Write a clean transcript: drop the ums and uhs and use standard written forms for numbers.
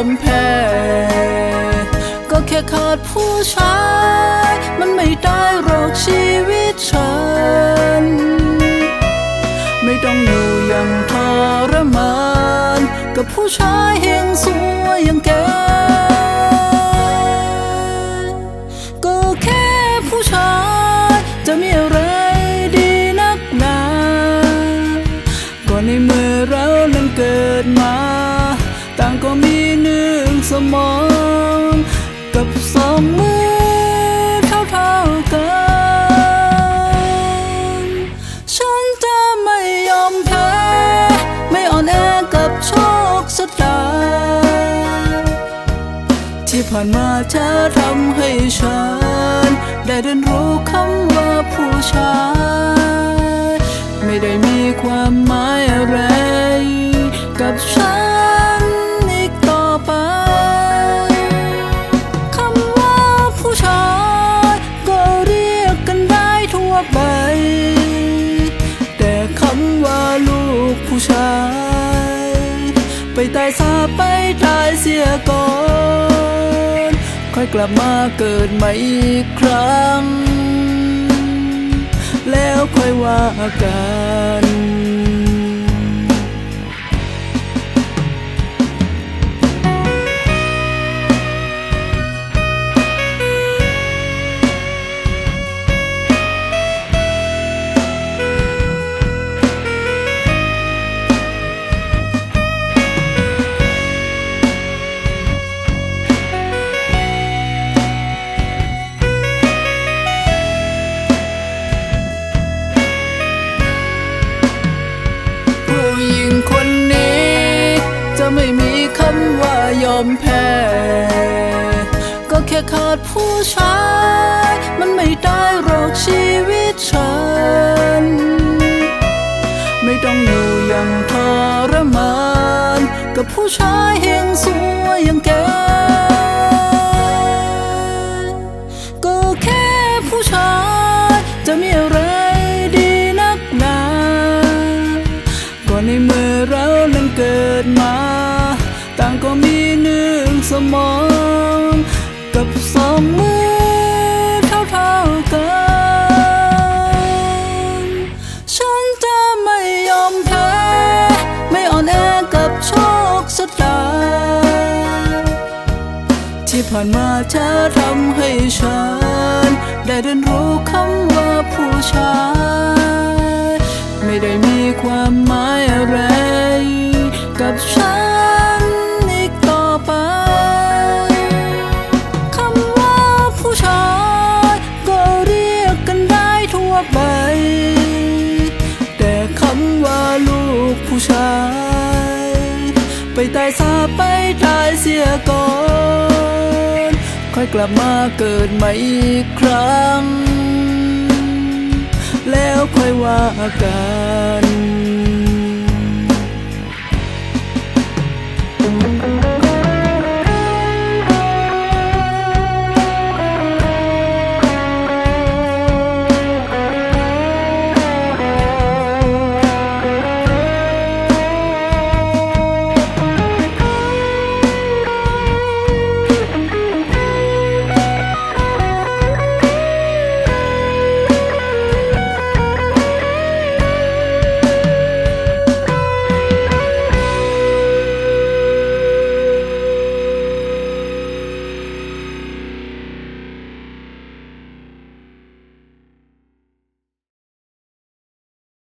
มแพ้ก็แค่ขาดผู้ชายมันไม่ได้หรอกชีวิตฉันไม่ต้องอยู่อย่างทรมานกับผู้ชายเฮงสวยอย่างแกก็แค่ผู้ชายจะมีอะไรดีนักหนาก็ในเมื่อเรานั้นเกิดมาต่างก็มีหนึ่งสมองกับสองมือเท่ากันฉันจะไม่ยอมแพ้ไม่อ่อนแอกับโชคชะตาที่ผ่านมาเธอทำให้ฉันได้เรียนรู้คำว่าผู้ชายไม่ได้มีความหมายอะไรกับฉันอีกต่อไปคำว่าผู้ชายก็เรียกกันได้ทั่วไปแต่คำว่าลูกผู้ชายไปตายซะไปตายเสียก่อนค่อยกลับมาเกิดใหม่อีกครั้งแล้วค่อยว่ากันไม่มีคำว่ายอมแพ้ก็แค่ขาดผู้ชายมันไม่ได้หรอกชีวิตฉันไม่ต้องอยู่อย่างทรมานกับผู้ชายเฮงสวยอย่างแกก็แค่ผู้ชายจะมีอะไรดีนักหนาก็ในเมื่อเรานั้นเกิดมาต่างก็มีหนึ่งสมองกับสองมือเท่ากันฉันจะไม่ยอมแพ้ไม่อ่อนแอกับโชคชะตาที่ผ่านมาเธอทำให้ฉันได้เรียนรู้คำว่าผู้ชายไม่ได้มีความหมายอะไรกับฉันอีกต่อไปคำว่าผู้ชายก็เรียกกันได้ทั่วไปแต่คำว่าลูกผู้ชายไปตายซะไปตายเสียก่อนค่อยกลับมาเกิดใหม่อีกครั้งแล้วค่อยว่ากัน